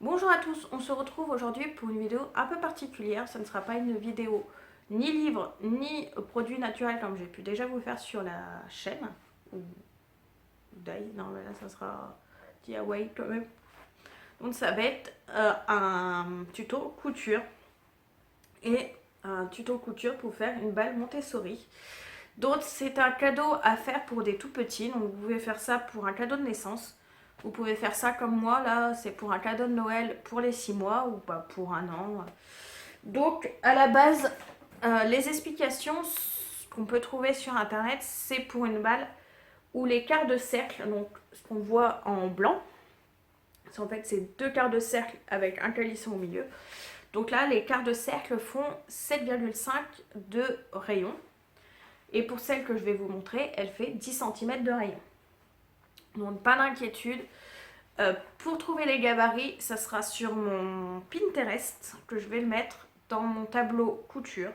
Bonjour à tous, on se retrouve aujourd'hui pour une vidéo un peu particulière. Ce ne sera pas une vidéo ni livre ni produit naturel comme j'ai pu déjà vous faire sur la chaîne. Ou non mais là ça sera DIY quand même. Donc ça va être un tuto couture et un tuto couture pour faire une balle Montessori. Donc c'est un cadeau à faire pour des tout petits, donc vous pouvez faire ça pour un cadeau de naissance. Vous pouvez faire ça comme moi, là, c'est pour un cadeau de Noël pour les 6 mois ou pas pour un an. Donc, à la base, les explications qu'on peut trouver sur internet, c'est pour une balle où les quarts de cercle, donc ce qu'on voit en blanc, en fait c'est deux quarts de cercle avec un calisson au milieu. Donc là, les quarts de cercle font 7,5 de rayon. Et pour celle que je vais vous montrer, elle fait 10 cm de rayon. Donc pas d'inquiétude. Pour trouver les gabarits, ça sera sur mon Pinterest que je vais le mettre dans mon tableau couture.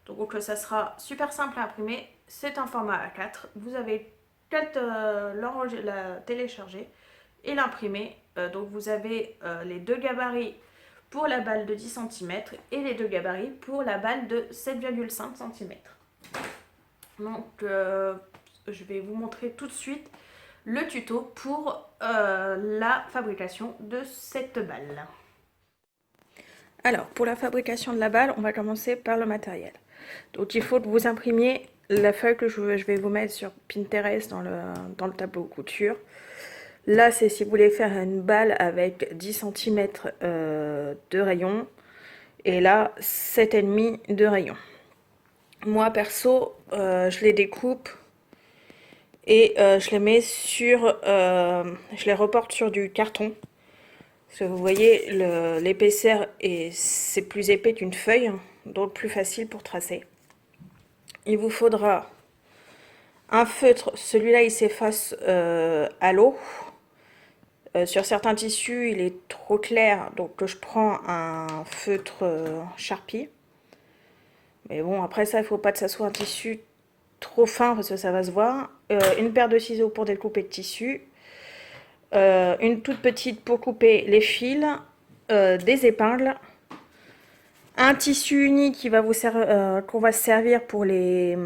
Donc ça sera super simple à imprimer. C'est un format A4. Vous avez qu'à la télécharger et l'imprimer. Donc vous avez les deux gabarits pour la balle de 10 cm et les deux gabarits pour la balle de 7,5 cm. Donc je vais vous montrer tout de suite le tuto pour la fabrication de cette balle. Alors, pour la fabrication de la balle, on va commencer par le matériel. Donc, il faut que vous imprimiez la feuille que je vais vous mettre sur Pinterest dans le tableau couture. Là, c'est si vous voulez faire une balle avec 10 cm de rayon. Et là, 7,5 de rayon. Moi, perso, je les découpe et je les mets sur... je les reporte sur du carton. Parce que vous voyez, l'épaisseur c'est plus épais qu'une feuille, donc plus facile pour tracer. Il vous faudra un feutre, celui-là il s'efface à l'eau. Sur certains tissus il est trop clair, donc je prends un feutre Sharpie. Mais bon, après ça, il ne faut pas que ça soit un tissu trop fin parce que ça va se voir. Une paire de ciseaux pour découper le tissu. Une toute petite pour couper les fils. Des épingles. Un tissu uni qui va qu'on va se servir pour les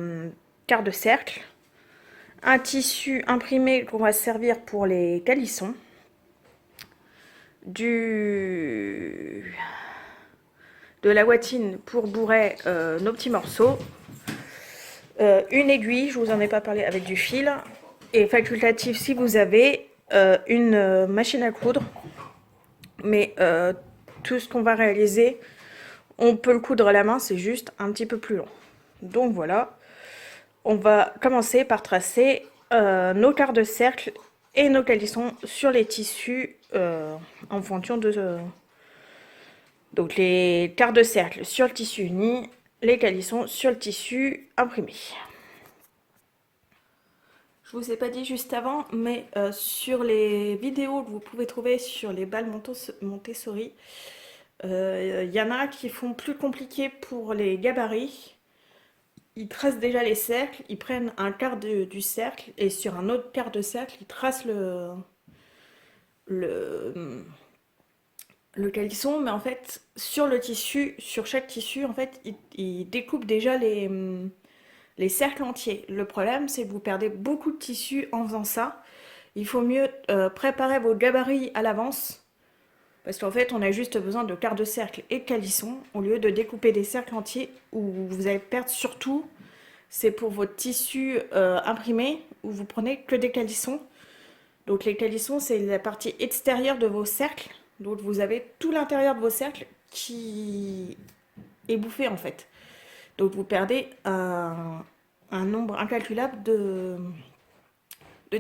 quarts de cercle. Un tissu imprimé qu'on va se servir pour les calissons. De la watine pour bourrer nos petits morceaux. Une aiguille, je vous en ai pas parlé, avec du fil. Et facultatif si vous avez une machine à coudre. Mais tout ce qu'on va réaliser, on peut le coudre à la main, c'est juste un petit peu plus long. Donc voilà, on va commencer par tracer nos quarts de cercle et nos calissons sur les tissus en fonction de... donc les quarts de cercle sur le tissu uni, les calissons sur le tissu imprimé. Je vous ai pas dit juste avant, mais sur les vidéos que vous pouvez trouver sur les balles Montessori, y en a qui font plus compliqué pour les gabarits. Ils tracent déjà les cercles, ils prennent un quart du cercle et sur un autre quart de cercle, ils tracent le, le calisson, mais en fait, sur le tissu, sur chaque tissu, en fait, ils découpent déjà les cercles entiers. Le problème, c'est que vous perdez beaucoup de tissu en faisant ça. Il faut mieux préparer vos gabarits à l'avance. Parce qu'en fait, on a juste besoin de quarts de cercle et de calissons, au lieu de découper des cercles entiers où vous allez perdre surtout. C'est pour votre tissu imprimé, où vous prenez que des calissons. Donc les calissons, c'est la partie extérieure de vos cercles. Donc vous avez tout l'intérieur de vos cercles qui est bouffé en fait. Donc vous perdez un nombre incalculable de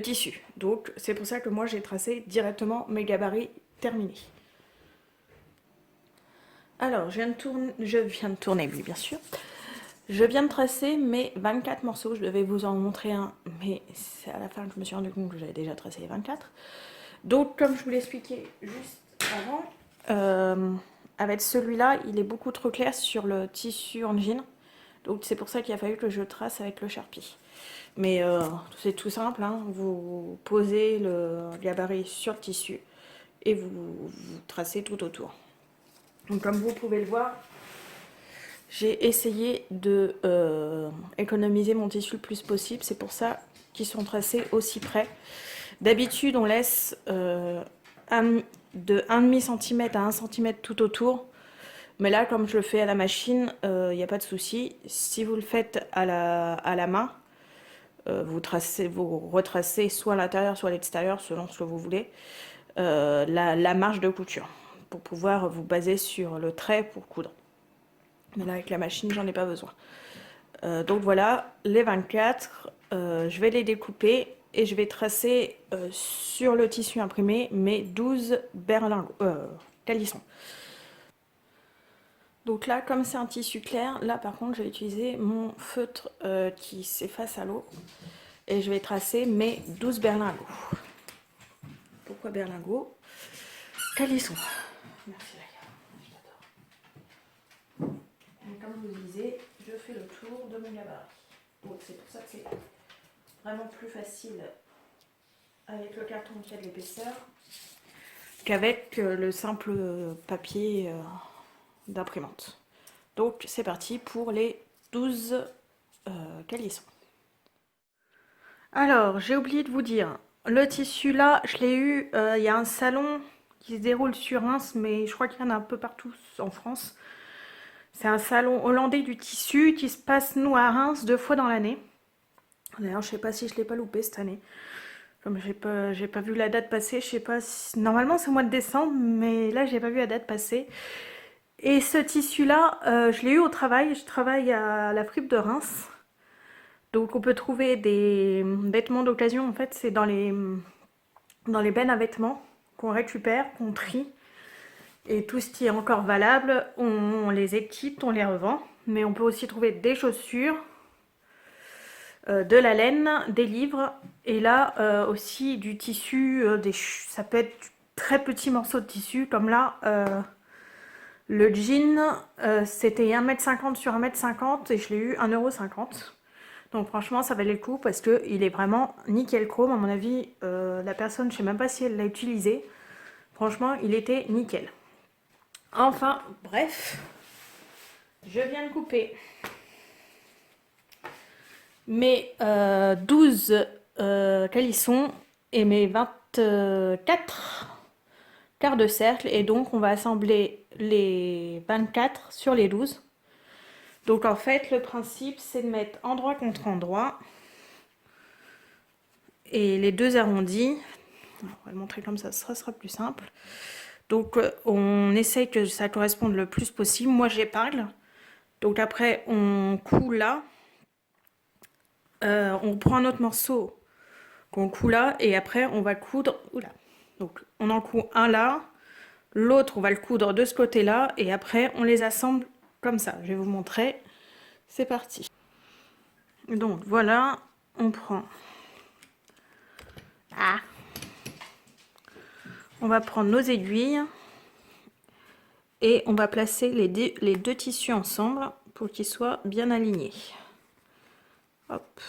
tissus. Donc c'est pour ça que moi j'ai tracé directement mes gabarits terminés. Alors je viens de tourner, oui bien sûr. Je viens de tracer mes 24 morceaux. Je devais vous en montrer un, mais c'est à la fin que je me suis rendu compte que j'avais déjà tracé les 24. Donc comme je vous l'expliquais juste avant, avec celui-là, il est beaucoup trop clair sur le tissu en jean. Donc c'est pour ça qu'il a fallu que je trace avec le Sharpie. Mais c'est tout simple, hein. Vous posez le gabarit sur le tissu et vous tracez tout autour. Donc comme vous pouvez le voir, j'ai essayé de économiser mon tissu le plus possible. C'est pour ça qu'ils sont tracés aussi près. D'habitude, on laisse de 1,5 cm à 1 cm tout autour. Mais là, comme je le fais à la machine, il n'y a pas de souci. Si vous le faites à la main, vous retracez soit à l'intérieur, soit à l'extérieur, selon ce que vous voulez, la marge de couture, pour pouvoir vous baser sur le trait pour coudre. Mais là, avec la machine, j'en ai pas besoin. Donc voilà, les 24, je vais les découper et je vais tracer sur le tissu imprimé mes 12 calissons. Donc là, comme c'est un tissu clair, là par contre, je vais utiliser mon feutre qui s'efface à l'eau et je vais tracer mes 12 berlingots. Pourquoi berlingots? Calissons. Merci la gare, je t'adore. Et comme vous le disiez, je fais le tour de mon gabarit. Donc c'est pour ça que c'est vraiment plus facile avec le carton qui a de l'épaisseur qu'avec le simple papier d'imprimante. Donc c'est parti pour les 12 calissons. Alors j'ai oublié de vous dire, le tissu là, je l'ai eu, il y a un salon qui se déroule sur Reims, mais je crois qu'il y en a un peu partout en France. C'est un salon hollandais du tissu qui se passe, nous, à Reims, 2 fois dans l'année. D'ailleurs, je sais pas si je l'ai pas loupé cette année. Comme j'ai pas vu la date passer, je sais pas si... Normalement, c'est au mois de décembre, mais là, j'ai pas vu la date passer. Et ce tissu-là, je l'ai eu au travail. Je travaille à la fripe de Reims. Donc, on peut trouver des vêtements d'occasion. En fait, c'est dans les bennes à vêtements qu'on récupère, qu'on trie. Et tout ce qui est encore valable, on les équipe, on les revend. Mais on peut aussi trouver des chaussures, de la laine, des livres. Et là, aussi du tissu, ça peut être très petits morceaux de tissu. Comme là, le jean, c'était 1,50 m sur 1,50 m et je l'ai eu 1,50 €. Donc franchement, ça valait le coup parce qu'il est vraiment nickel chrome. À mon avis, la personne, je ne sais même pas si elle l'a utilisé. Franchement, il était nickel. Enfin, bref, je viens de couper mes 12 calissons et mes 24 quarts de cercle. Et donc, on va assembler les 24 sur les 12. Donc, en fait, le principe, c'est de mettre endroit contre endroit. Et les deux arrondis, on va le montrer comme ça, ce sera plus simple. Donc on essaye que ça corresponde le plus possible. Moi j'épingle. Donc après on coud là. On prend un autre morceau qu'on coud là. Et après on va coudre. Oula. Donc on en coud un là. L'autre on va le coudre de ce côté là. Et après on les assemble comme ça. Je vais vous montrer. C'est parti. Donc voilà. On prend. Ah. On va prendre nos aiguilles et on va placer les deux tissus ensemble pour qu'ils soient bien alignés. Hop.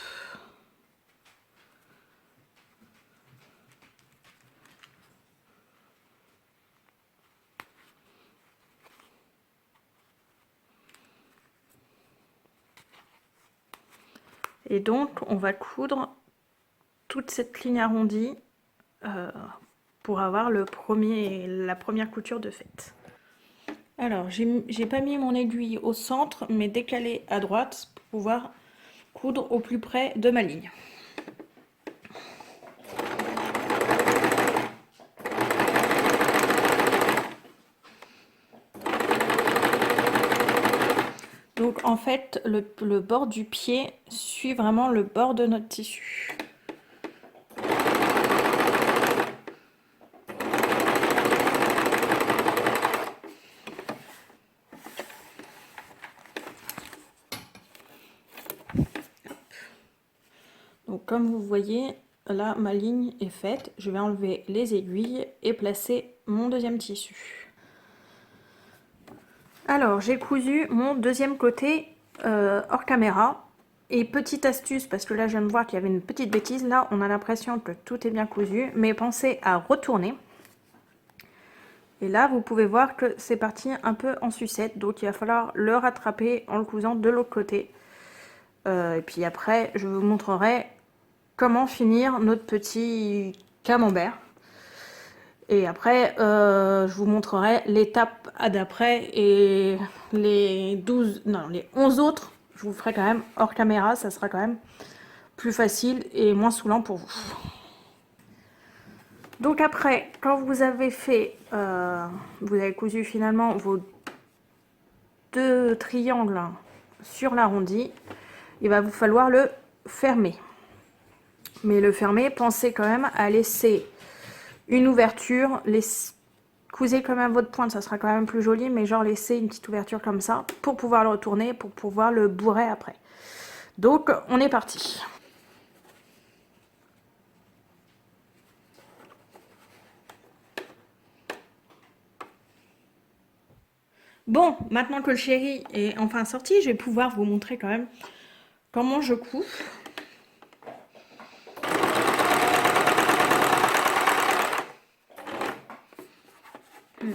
Et donc on va coudre toute cette ligne arrondie pour avoir la première couture de faite. Alors j'ai pas mis mon aiguille au centre mais décalée à droite pour pouvoir coudre au plus près de ma ligne. Donc en fait le bord du pied suit vraiment le bord de notre tissu. Donc comme vous voyez, là ma ligne est faite. Je vais enlever les aiguilles et placer mon deuxième tissu. Alors j'ai cousu mon deuxième côté hors caméra. Et petite astuce, parce que là je viens de voir qu'il y avait une petite bêtise. Là on a l'impression que tout est bien cousu. Mais pensez à retourner. Et là, vous pouvez voir que c'est parti un peu en sucette. Donc, il va falloir le rattraper en le cousant de l'autre côté. Et puis après, je vous montrerai comment finir notre petit camembert. Et après, je vous montrerai l'étape d'après et les 11 autres. Je vous ferai quand même hors caméra, ça sera quand même plus facile et moins saoulant pour vous. Donc après, quand vous avez fait, vous avez cousu finalement vos 2 triangles sur l'arrondi, il va vous falloir le fermer. Mais le fermer, pensez quand même à laisser une ouverture, cousez quand même votre pointe, ça sera quand même plus joli, mais genre laissez une petite ouverture comme ça pour pouvoir le retourner, pour pouvoir le bourrer après. Donc on est parti. Bon, maintenant que le chéri est enfin sorti, je vais pouvoir vous montrer quand même comment je couds.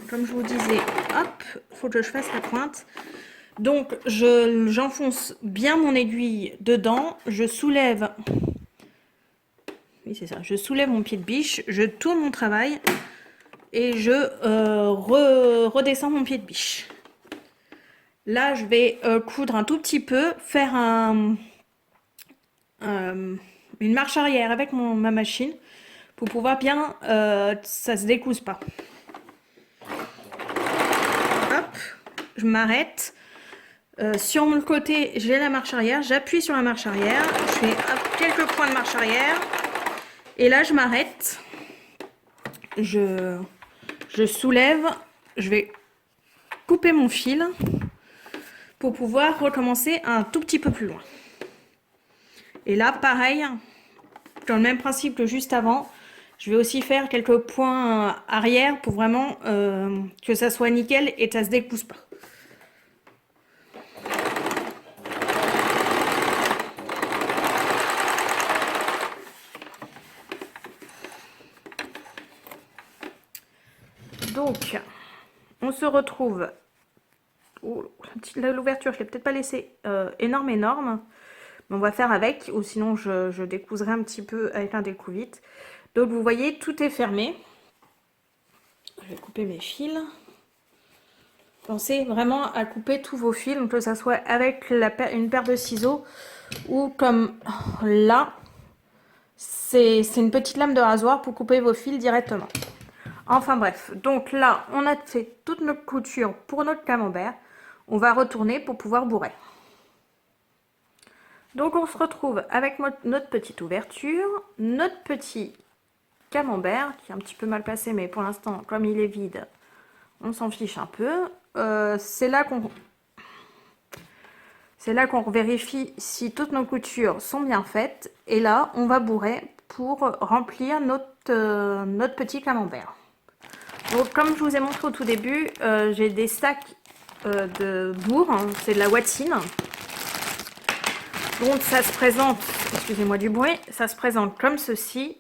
Comme je vous disais, hop, faut que je fasse la pointe. Donc, j'enfonce bien mon aiguille dedans, je soulève, oui c'est ça, je soulève mon pied de biche, je tourne mon travail et je redescends mon pied de biche. Là, je vais coudre un tout petit peu, faire une marche arrière avec ma machine pour pouvoir bien, ça se découse pas. Hop, je m'arrête. Sur le côté, j'ai la marche arrière, j'appuie sur la marche arrière, je fais quelques points de marche arrière et là je m'arrête, je soulève, je vais couper mon fil pour pouvoir recommencer un tout petit peu plus loin. Et là pareil, dans le même principe que juste avant, je vais aussi faire quelques points arrière pour vraiment que ça soit nickel et que ça se découse pas. Donc, on se retrouve. L'ouverture, je ne l'ai peut-être pas laissée énorme. Mais on va faire avec, ou sinon je découserai un petit peu avec un découvite. Donc, vous voyez, tout est fermé. Je vais couper mes fils. Pensez vraiment à couper tous vos fils, que ça soit avec une paire de ciseaux ou comme là. C'est une petite lame de rasoir pour couper vos fils directement. Enfin bref, donc là, on a fait toute notre couture pour notre camembert. On va retourner pour pouvoir bourrer. Donc on se retrouve avec notre petite ouverture, notre petit camembert, qui est un petit peu mal placé, mais pour l'instant, comme il est vide, on s'en fiche un peu. C'est là qu'on vérifie si toutes nos coutures sont bien faites. Et là, on va bourrer pour remplir notre petit camembert. Donc, comme je vous ai montré au tout début, j'ai des stacks de bourre, hein, c'est de la watine. Donc ça se présente, excusez-moi du bruit, ça se présente comme ceci.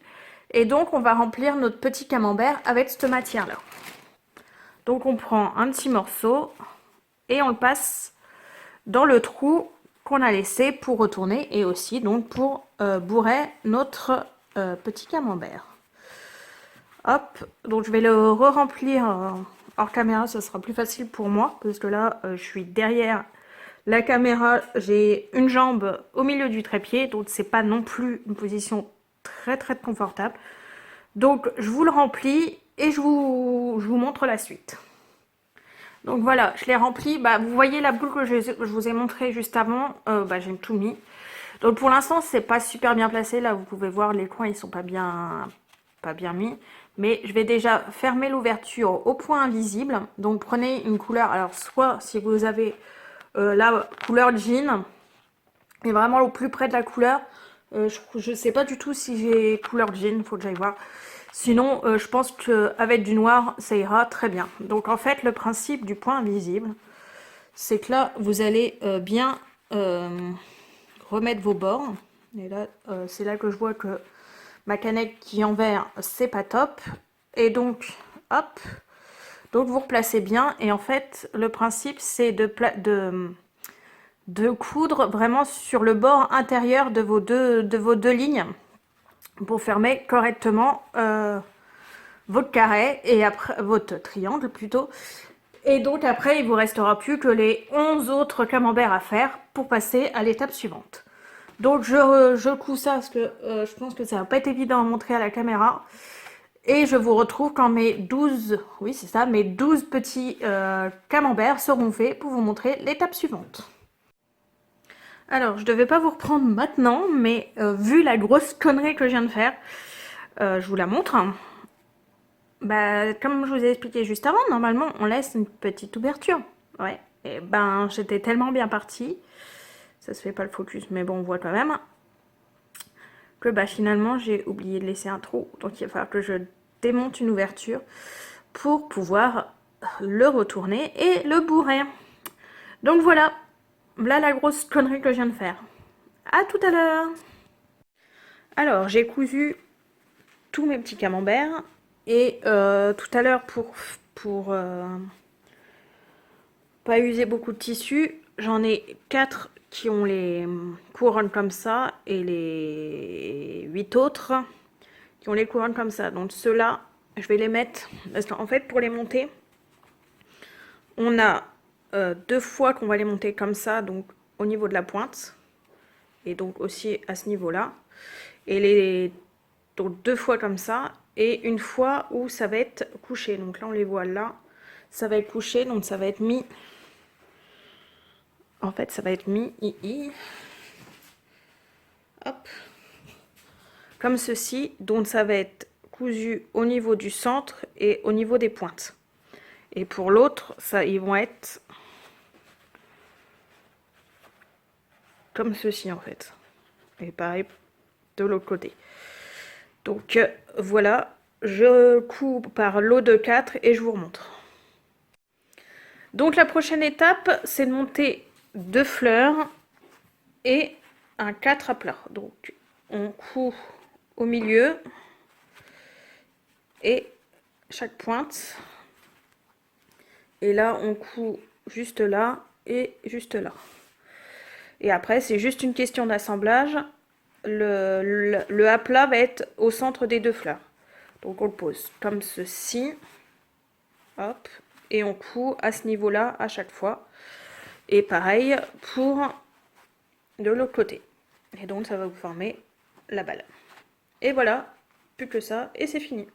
Et donc on va remplir notre petit camembert avec cette matière-là. Donc on prend un petit morceau et on le passe dans le trou qu'on a laissé pour retourner et aussi donc pour bourrer notre petit camembert. Hop, donc je vais le re-remplir hors caméra, ça sera plus facile pour moi parce que là je suis derrière la caméra, j'ai une jambe au milieu du trépied, donc c'est pas non plus une position très confortable. Donc je vous le remplis et je vous montre la suite. Donc voilà, je l'ai rempli. Bah, vous voyez la boule que je vous ai montré juste avant, j'ai tout mis. Donc pour l'instant c'est pas super bien placé, là vous pouvez voir les coins ils sont pas bien mis. Mais je vais déjà fermer l'ouverture au point invisible. Donc prenez une couleur, alors soit si vous avez la couleur jean est vraiment au plus près de la couleur. Je sais pas du tout si j'ai couleur jean, faut que j'aille voir. Sinon, je pense qu'avec du noir, ça ira très bien. Donc en fait, le principe du point invisible, c'est que là, vous allez bien remettre vos bords. Et là, c'est là que je vois que ma canette qui est en vert, c'est pas top. Et donc, hop, Donc vous replacez bien et en fait le principe c'est de coudre vraiment sur le bord intérieur de vos deux lignes pour fermer correctement votre carré et après votre triangle plutôt. Et donc après il vous restera plus que les 11 autres camemberts à faire pour passer à l'étape suivante. Donc je couds ça parce que je pense que ça va pas être évident à montrer à la caméra. Et je vous retrouve quand mes 12, oui c'est ça, mes 12 petits camemberts seront faits pour vous montrer l'étape suivante. Alors, je devais pas vous reprendre maintenant, mais vu la grosse connerie que je viens de faire, je vous la montre. Bah, comme je vous ai expliqué juste avant, normalement, on laisse une petite ouverture. Ouais. Et ben, j'étais tellement bien partie, ça se fait pas le focus, mais bon, on voit quand même, que bah finalement, j'ai oublié de laisser un trou. Donc, il va falloir que je démonte une ouverture pour pouvoir le retourner et le bourrer. Donc voilà, voilà la grosse connerie que je viens de faire. À tout à l'heure. Alors, j'ai cousu tous mes petits camemberts et tout à l'heure pour pas user beaucoup de tissu, j'en ai 4 qui ont les couronnes comme ça et les 8 autres qui ont les couronnes comme ça. Donc ceux-là, je vais les mettre parce qu'en fait pour les monter, on a 2 fois qu'on va les monter comme ça, donc au niveau de la pointe et donc aussi à ce niveau-là, et donc 2 fois comme ça et une fois où ça va être couché. Donc là on les voit là, ça va être couché, donc ça va être mis, en fait ça va être mis hop, comme ceci, donc ça va être cousu au niveau du centre et au niveau des pointes. Et pour l'autre, ça ils vont être comme ceci en fait. Et pareil de l'autre côté. Donc voilà, je couds par lot de 4 et je vous remontre. Donc la prochaine étape, c'est de monter 2 fleurs et un 4 à plat. Donc on coud au milieu et chaque pointe. Et là on coud juste là et juste là. Et après c'est juste une question d'assemblage. Le à plat va être au centre des 2 fleurs. Donc on le pose comme ceci. Hop. Et on coud à ce niveau-là à chaque fois. Et pareil pour de l'autre côté. Et donc ça va vous former la balle. Et voilà, plus que ça, et c'est fini.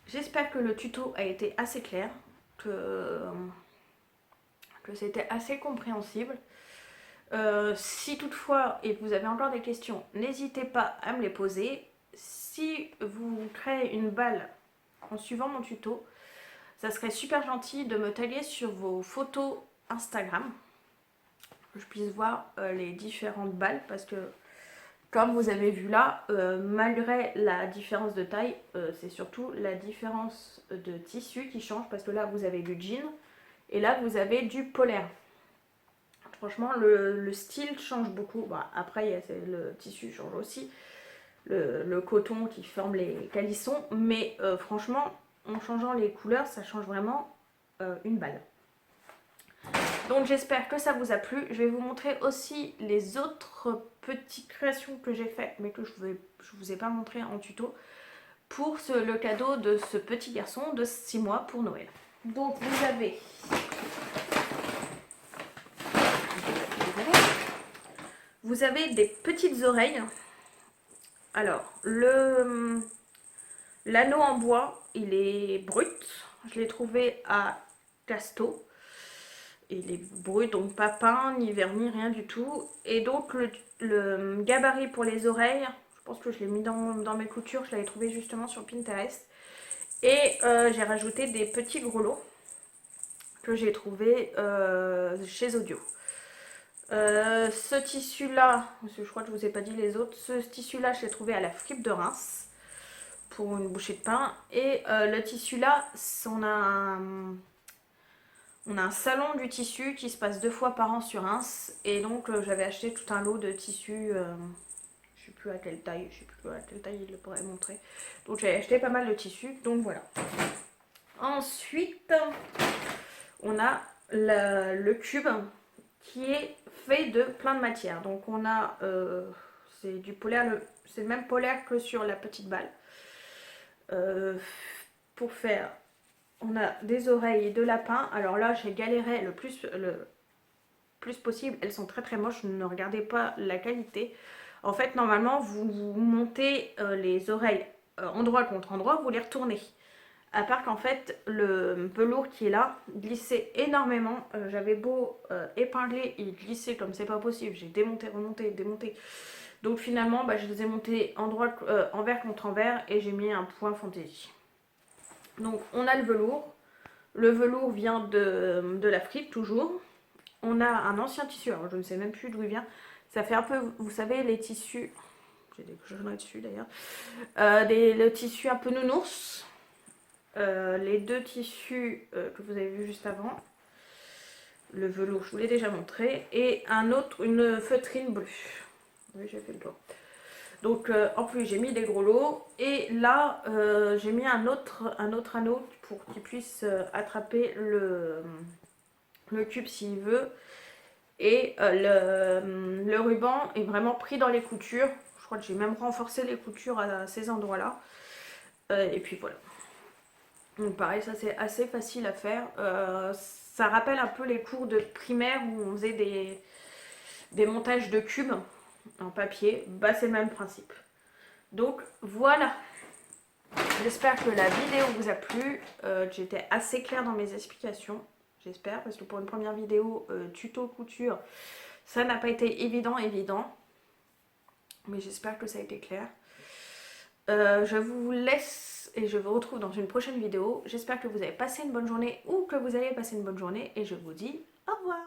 J'espère que le tuto a été assez clair, que c'était assez compréhensible. Si toutefois, et que vous avez encore des questions, n'hésitez pas à me les poser. Si vous créez une balle en suivant mon tuto, ça serait super gentil de me taguer sur vos photos Instagram, que je puisse voir les différentes balles, parce que comme vous avez vu là, malgré la différence de taille, c'est surtout la différence de tissu qui change, parce que là vous avez du jean et là vous avez du polaire. Franchement le style change beaucoup. Bon, après le tissu change aussi, le coton qui forme les calissons, mais franchement en changeant les couleurs ça change vraiment une balle. Donc j'espère que ça vous a plu. Je vais vous montrer aussi les autres petites créations que j'ai faites, mais que je vous ai pas montré en tuto, pour le cadeau de ce petit garçon de 6 mois pour Noël. Donc vous avez des petites oreilles. Alors l'anneau en bois, il est brut. Je l'ai trouvé à Casto. Il est brut, donc pas peint, ni verni, rien du tout. Et donc le gabarit pour les oreilles, je pense que je l'ai mis dans mes coutures, je l'avais trouvé justement sur Pinterest. Et j'ai rajouté des petits grelots que j'ai trouvé chez Audio. Ce tissu là, je crois que je vous ai pas dit les autres, ce tissu là je l'ai trouvé à la fripe de Reims pour une bouchée de pain. Et le tissu là, on a un salon du tissu qui se passe 2 fois par an sur Reims. Et donc j'avais acheté tout un lot de tissus, je sais plus à quelle taille, il le pourrait montrer. Donc j'avais acheté pas mal de tissus, donc voilà. Ensuite, on a le cube qui est fait de plein de matières. Donc on a, c'est du polaire, c'est le même polaire que sur la petite balle. Pour faire, on a des oreilles de lapin. Alors là, j'ai galéré le plus possible. Elles sont très très moches, ne regardez pas la qualité. En fait, normalement, vous montez les oreilles endroit contre endroit, vous les retournez. À part qu'en fait, le velours qui est là glissait énormément. J'avais beau épingler, il glissait comme c'est pas possible. J'ai démonté, remonté, démonté. Donc finalement, je les ai montés envers contre envers et j'ai mis un point fantaisie. Donc on a le velours. Le velours vient de l'Afrique toujours. On a un ancien tissu, alors je ne sais même plus d'où il vient. Ça fait un peu, vous savez, les tissus. J'ai des cochonneries dessus d'ailleurs. Le tissu un peu nounours. Les deux tissus que vous avez vu juste avant. Le velours, je vous l'ai déjà montré. Et une feutrine bleue. Oui, j'ai fait le tour. Donc en plus j'ai mis des gros lots. Et là j'ai mis un autre anneau pour qu'il puisse attraper le cube s'il veut. Et le ruban est vraiment pris dans les coutures. Je crois que j'ai même renforcé les coutures à ces endroits-là. Et puis voilà. Donc pareil, ça c'est assez facile à faire. Ça rappelle un peu les cours de primaire où on faisait des montages de cubes en papier. C'est le même principe. Donc voilà. J'espère que la vidéo vous a plu. J'étais assez claire dans mes explications. J'espère, parce que pour une première vidéo tuto couture, ça n'a pas été évident. Mais j'espère que ça a été clair. Je vous laisse et je vous retrouve dans une prochaine vidéo. J'espère que vous avez passé une bonne journée ou que vous allez passer une bonne journée. Et je vous dis au revoir.